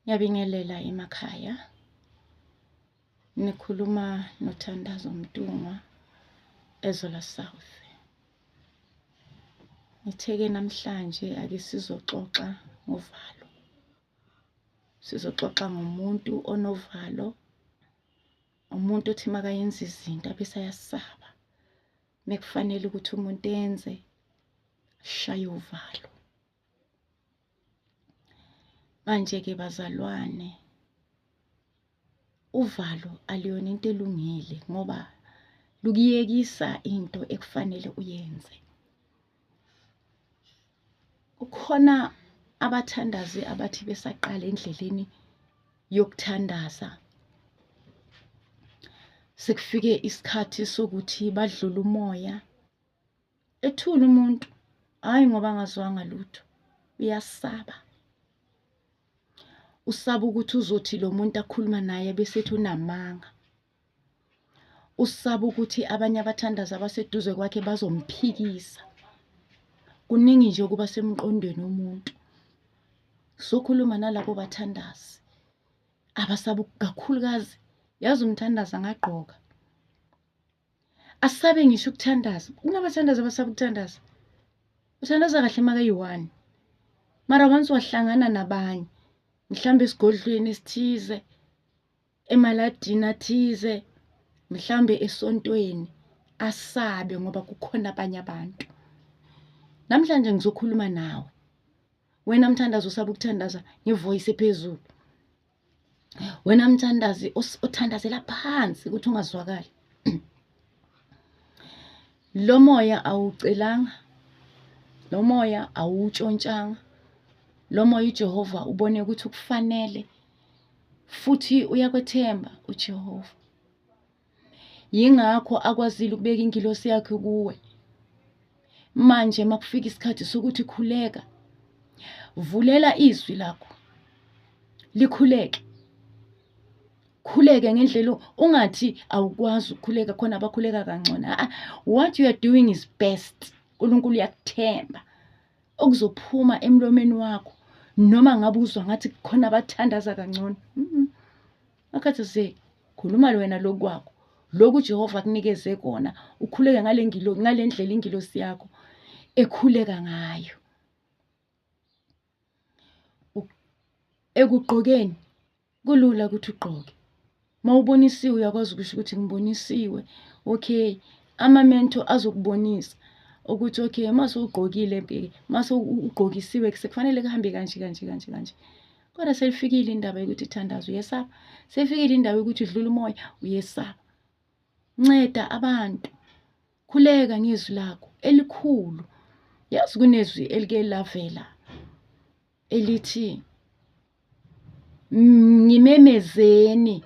Ngiyabingelela emakhaya. Nikhuluma noThandazo Mtungwa eZola South. Ngitheke namhlanje ake sizoxoxa ngovalo. Sizoxoxa ngomuntu onovalo, umuntu othi makayenza izinto bese ayasaba. Mekufanele ukuthi umuntu enze shaye uvalo. Manje-ke bazalwane, uvalo aliyona into elungile ngoba lukuyekisa into ekufanele uyenze. Kukhona abathandazi abathi besaqala endleleni yokuthandaza, sekufike isikhathi sokuthi badlule umoya, ethule umuntu, hayi ngoba angazwanga lutho, uyasaba. Usaba ukuthi uzothi lo muntu akhuluma naye bese ethi unamanga. Usaba ukuthi abanye abathandazi abaseduze kwakhe bazomphikisa. Kuningi nje kuba semqondweni womuntu. Sokhuluma nalabo bathandazi abasaba kakhulukazi, yazi umthandazi angagqoka. Asabe ngisho ukuthandaza. Kunabathandazi abasaba ukuthandaza. Uthandaza kahle makayi-1. Mara once wahlangana nabanye, mhlambe esigodlweni esithize, emaladini athize, mhlambe esontweni, asabe ngoba kukhona abanye abantu. Namhlanje ngizokhuluma nawe. Wena mthandazi usaba ukuthandaza ngevoice ephezulu. Wena mthandazi othandazela phansi ukuthi ungazwakali. Lo moya awucelanga. Lo moya awutshontshanga. Lo moya uJehova ubone ukuthi ukufanele futhi uyakwethemba uJehova. Yingakho akwazile ukubeka ingilosi yakhe kuwe. Manje makufika isikhathi sokuthi khuleka, vulela izwi lakho likhuleke. Khuleke ngendlela ungathi awukwazi ukukhuleka, khona abakhuleka kangcono. What you are doing is best. uNkulunkulu uyakuthemba. Okuzophuma emlomeni wakho noma ngabe uzwa ngathi khona abathandaza kangcono. Akhathazeki, khuluma wena lokwakho. Lokhu Jehova akunikeze kona, ukhuleke ngale ndlela ingilosi yakho ekhuleka ngayo. Ekugqokeni kulula ukuthi ugqoke. Mawubonisiwe uyakwazi ukusho ukuthi ngibonisiwe. Okay, amamento azokubonisa ukuthi okay mase ugqokile, mase ugqokisiwe sekufanele kuhambe kanje. Kodwa selifikile indaba yokuthi ithandazo uyesaba. Sefikile indaba yokuthi udlula umoya uyesaba. Nceda abantu. Khuleka ngezwi lakho elikhulu. Yazi kunezwi elike lavela elithi ngimemezeni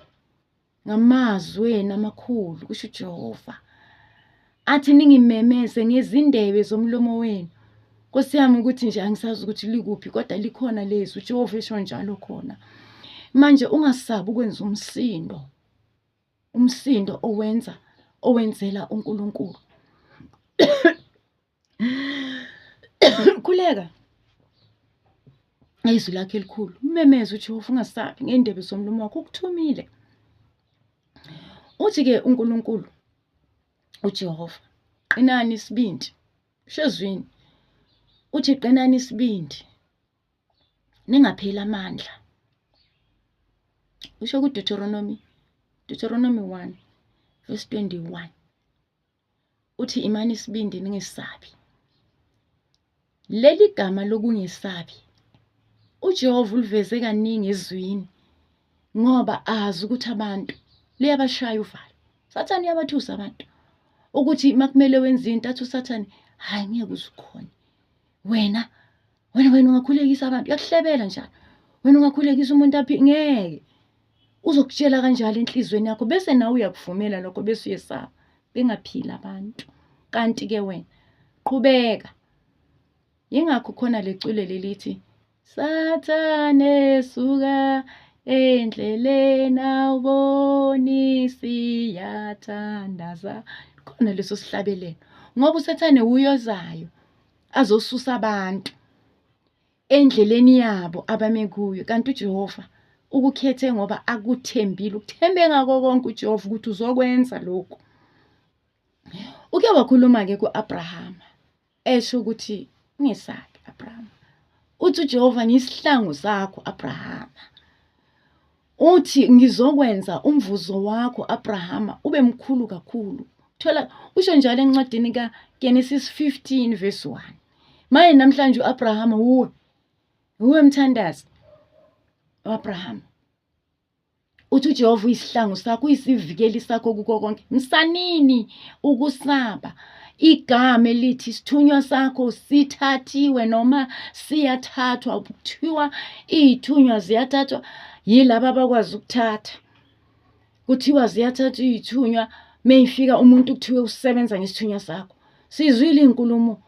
ngamazwi amakhulu kusho uJehova. Athi ningimemeze ngezindebe zomlomo wenu. Nkosi yami ukuthi nje angisazi ukuthi likuphi kodwa likhona lezwi uJehova esho njalo khona. Manje ungasabi ukwenza umsindo. Umsindo owenzela uNkulunkulu. Khuleka ngezwi lakhe elikhulu. Umemeze uJehova ungasabi ngendebe zomlomo wakho ukuthumile. Uthi-ke uNkulunkulu uJehova, qinani isibindi. Shezwini. Uthi qinani isibindi. Ningapheli amandla. Usho kuDeuteronomy 1:21. Uthi imani isibindi ningesabi. Leli gama lokungesabi uJehova uliveze kaningi ezwini ngoba azi ukuthi abantu liyabashaya uvalo. Sathane uyabathusa abantu ukuthi makumele wenze into athi uSathane hayi ngeke uzukhona. Wena ungakhulekisa abantu, uyakuhlebela njalo. Wena ungakhulekisa umuntu aphi ngeke. Uzokutshela kanjalo enhlizweni yakho bese nawe uyakuvumela lokho bese uyesaba. Bengaphila abantu. Kanti ke wena qhubeka. Yingakho khona lecule lelithi Sathane suka endleleni awubonisi yathandaza. Khona leso sihlabelelo. Ngoba uSathane uyozayo azosusa abantu endleleni yabo abame kuyo kanti uJehova ukukhethe ngoba akuthembile. Ukuthembe ngako konke uJehova ukuthi uzokwenza lokhu. Uke wakhuluma-ke ku-Abrahama esho ukuthi ngesakhe Abrahama. Uthi uJehova ngisihlangu sakho Abrahama. Uthi ngizokwenza umvuzo wakho Abrahama ube mkhulu kakhulu. Thola usho njalo encwadini kaGenesis 15 verse 1. Maye namhlanje uAbrahama uwe mthandazi uAbrahama. Uthi uJehova uyisihlangu sakho, uyisivikeli sakho kuko konke. Msanini ukusaba. Igama elithi isithunywa sakho sithathiwe noma siyathathwa. Kuthiwa izithunywa ziyathathwa yilabo abakwazi ukuthatha. Kuthiwa ziyathathwa izithunywa mayifika umuntu kuthiwe usebenza ngesithunywa sakho. Sizwile inkulumo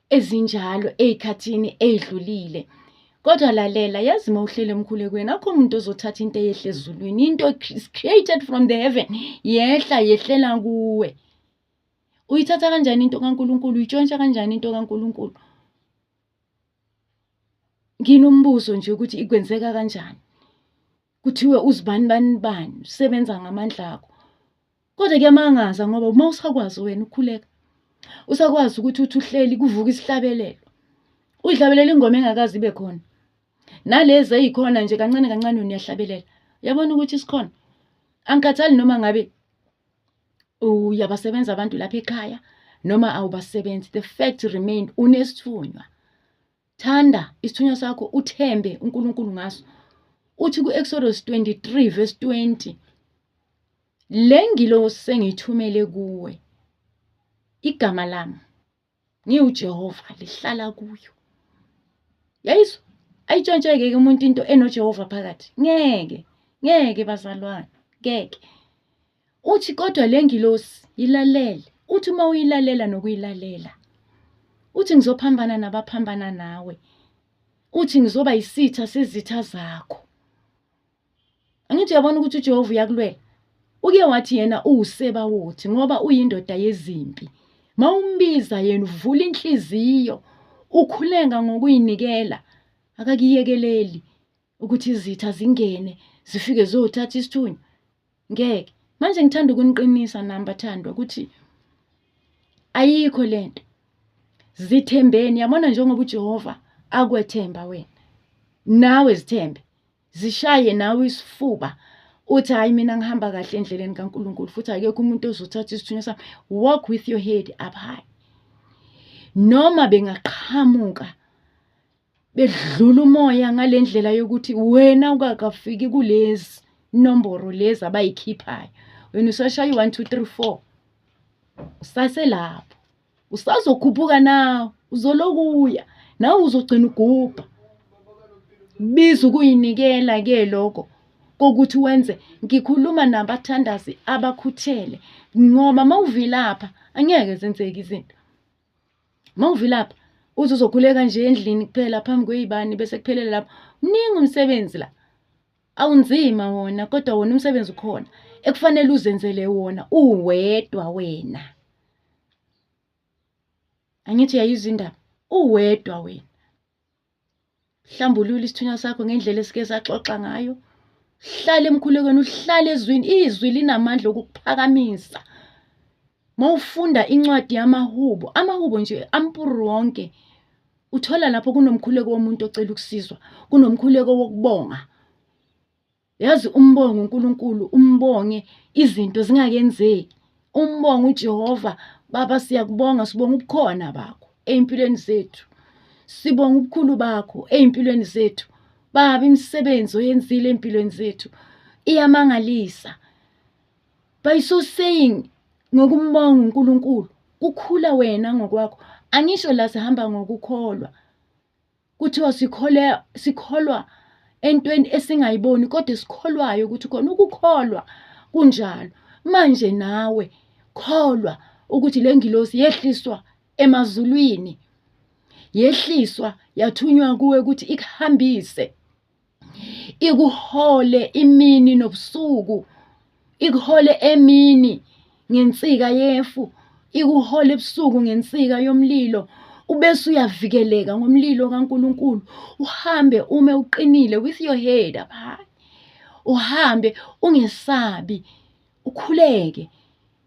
ezinjalo ezikhathini ezidlulile. Kodwa lalela, yazi mawuhlele emkhulekweni akho umuntu ozothatha into eyehle ezulwini. Into is created from the heaven yehlela kuwe. Uyithatha kanjani into kaNkulunkulu? Uyitshontsha kanjani into kaNkulunkulu? Nginombuzo nje ukuthi ikwenzeka kanjani. Kuthiwe uzibani usebenza ngamandla akho. Kodwa kuyamangaza ngoba uma usakwazi wena ukukhuleka, usakwazi ukuthi uthi uhleli kuvuka isihlabelelo. Uyihlabelela ingoma engakazi ibe khona. Nalezi ezikhona nje kancane kancane uyahlabelela. Uyabona ukuthi isikhona. Angikhathali noma ngabe uyabasebenza abantu lapha ekhaya noma awubasebenzi. The fact remained unesithunywa. Thanda isithunywa sakho, uthembe uNkulunkulu ngaso. Uthi ku-Exodus 23 verse 20. Lengilo sengithumele kuwe. Igama lami ngiuJehova lihlala kuyo. Yayizwa ayitshontsheke umuntu into enoJehova phakathi. Ngeke bazalwane, ngeke. Uthi kodwa lengilosi ilalele. Uthi uma uyilalela nokuyilalela. Uthi ngizophambana nabaphambana nawe. Uthi ngizoba isitha sezitha zakho. Angithi uyabona ukuthi uJehova uyakulwela. Uke wathi yena uSebawothi ngoba uyindoda yezimpi. Mawumbiza yena uvula inhliziyo, ukhulenga ngokuyinikela, akakiyekeleli ukuthi izitha zingene zifike zothatha isithunywa. Ngeke. Manje ngithanda ukuniqinisa nambathandwa ukuthi ayikho lento. Zithembeni, yabona njengoba uJehova akwethemba wena. Nawe zithembe. Zishaye nawe isifuba. Uthi hayi mina ngihamba kahle endleleni kaNkulunkulu futhi akekho umuntu ozothatha isithunywa sami. Walk with your head up high. Noma bengaqhamuka bedlula umoya ngalendlela yokuthi wena ukakafiki kulezi nomboro lezi abayikhiphayo. Wena usashaya 1 2 3 4. Usase lapho. Usazokhuphuka nawe, uzolokuya. Nawe uzogcina ugubha. Biza ukuyinikela ke lokho kokuthi wenze. Ngikhuluma nabathandazi abakhuthele ngoba mawuvilapha angeke zenzeke izinto. Mawuvilapha uzokhuleka nje endlini kuphela phambi kwezibani bese kuphelele lapho. Mningi umsebenzi la. Awunzima wona kodwa wona umsebenzi ukhona. Ekufanele uzenzele wona uwedwa wena. Angithi uyayizwa indaba. Uwedwa wena. Hlambulula isithunywa sakho ngendlela esike saxoxa ngayo. Hlala emkhulekweni, uhlale ezwini. Izwi linamandla okukuphakamisa. Mawufunda incwadi yamahubo, amahubo nje ampuru wonke. Uthola lapho kunomkhuleko womuntu ocela ukusizwa, kunomkhuleko wokubonga. Yazi umbongo uNkulunkulu, umbonge izinto zingakenzeki. Umbongo uJehova, Baba siyakubonga, sibonga ubukhona bakho empilweni zethu. Sibonga ubukhulu bakho empilweni zethu. Baba imisebenzi oyenzile empilweni zethu iyamangalisa. By so saying ngokumbonga uNkulunkulu, kukhula wena ngokwakho. Angisho la sihamba ngokukholwa. Kuthiwa sikholwa entweni esingayiboni kodwa sikholwayo ukuthi khona ukukholwa kunjalo. Manje nawe kholwa ukuthi lengilosi yehliswa emazulwini. Yehliswa yathunywa kuwe ukuthi ikuhambise. Ikuhole imini nobusuku. Ikuhole emini ngensika yefu. Ikuhole ebusuku ngensika yomlilo. Ubese uyavikeleka ngomlilo kaNkulunkulu. Uhambe ume uqinile with your head up high. uhambe ungesabi, ukhuleke.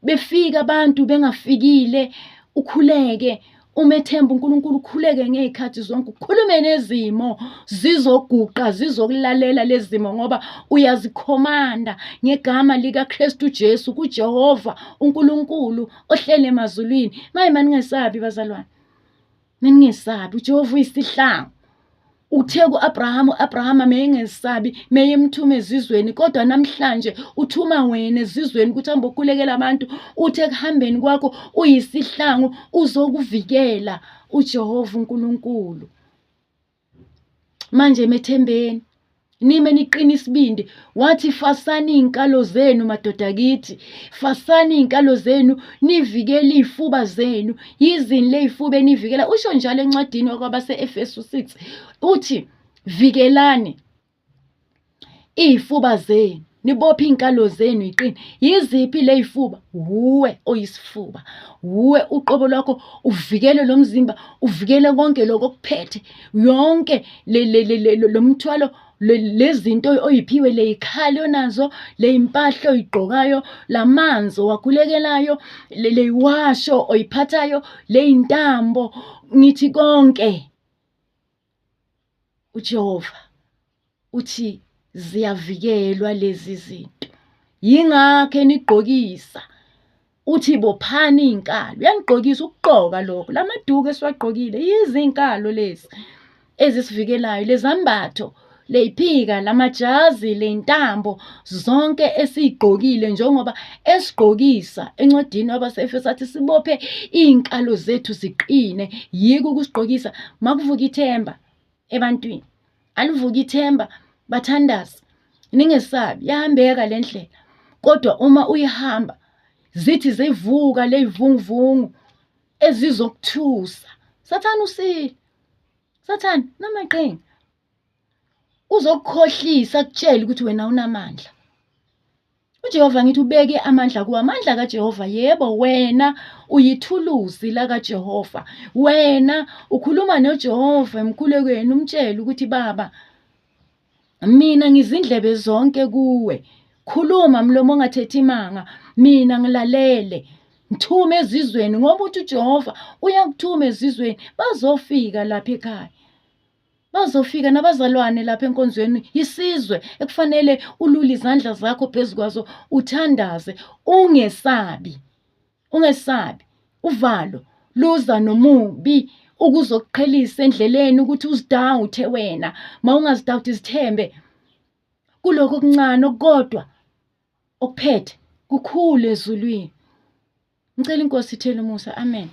Befika abantu bengafikile, ukhuleke. Umethemba uNkulunkulu, ukhuleke ngey'khathi zonke, ukhulume nezimo zizoguqa, zizokulalela lezi zimo ngoba uyazikhomanda ngegama likaKristu Jesu kuJehova uNkulunkulu ohlele emazulwini. Maningesabi bazalwane, maningesabi, uJehova uyisihlangu. Uthe ku-Abrahama meyengesabi, meyemthuma ezizweni, kodwa namhlanje uthuma wena ezizweni ukuthi hambe ukhulekela abantu. Uthe ekuhambeni kwakho uyisihlangu, uzokuvikela uJehova uNkulunkulu. Manje methembeni, nime niqine isibindi. Wathi fasani iy'nkalo zenu madoda kithi, fasani iy'nkalo zenu, nivikele iy'fuba zenu. Yizini ley'fuba enivikela. Usho njalo encwadini wakwabase-Efesu 6 uthi vikelani iy'fuba zenu, nibophe iy'nkalo zenu yiqine. Yiziphi ley'fuba? Wuwe oyisifuba, wuwe uqobo lwakho uvikele lo mzimba, uvikele konke lokho okuphethe, yonke lo mthwalo, lezinto oyiphiwe, ley'khali onazo, ley'mpahla oy'gqokayo, lamanzi owakhulekelayo, leyiwasho oyiphathayo, ley'ntambo, ngithi konke. uJehova uthi ziyavikelwa lezi zinto. Yingakho enigqokisa. Uthi bophani iy'nkalo. Uyanigqokisa ukugqoka lokho. Lamaduku esiwagqokile yizinkalo lezi ezisivikelayo, lezambatho, ley'phika, lamajazi, ley'ntambo, zonke esiy'gqokile njengoba esigqokisa encwadini wabase-Efesu athi sibophe iy'nkalo zethu ziqine. Yiko ukusigqokisa. Makuvuka ithemba ebantwini, alivuka ithemba bathandazi, ningesabi, yahambeka le ndlela. Kodwa uma uyihamba, zithi zivuka ley'vunguvungu ezizokuthusa. Sathane usile, Sathane namaqhinga, uzokukhohlisa akutshele ukuthi wena unamandla. uJehova ngithi ubeke amandla kuwe. Amandla kaJehova, yebo, wena uyithuluzi lakaJehova. Wena ukhuluma noJehova emkhulekweni, umtshele ukuthi baba, mina ngizindlebe zonke kuwe. Khuluma mlomo ongathethi imanga, mina ngilalele. Ngithume ezizweni ngoba uthi uJehova uyakuthuma ezizweni. Bazofika lapha ekhaya, bazofika nabazalwane lapha enkonzweni. Isizwe ekufanele ulule izandla zakho phezu kwazo, uthandaze, ungesabi, ungesabi. Uvalo luza nomubi ukuzokuqhelisa endleleni ukuthi uzidawuthe wena. Ma ungazidawuthi zithembe kuloko okuncane okukodwa okuphethe kukhulu ezulwini. Ngicela iNkosi ithele umusa. Amen.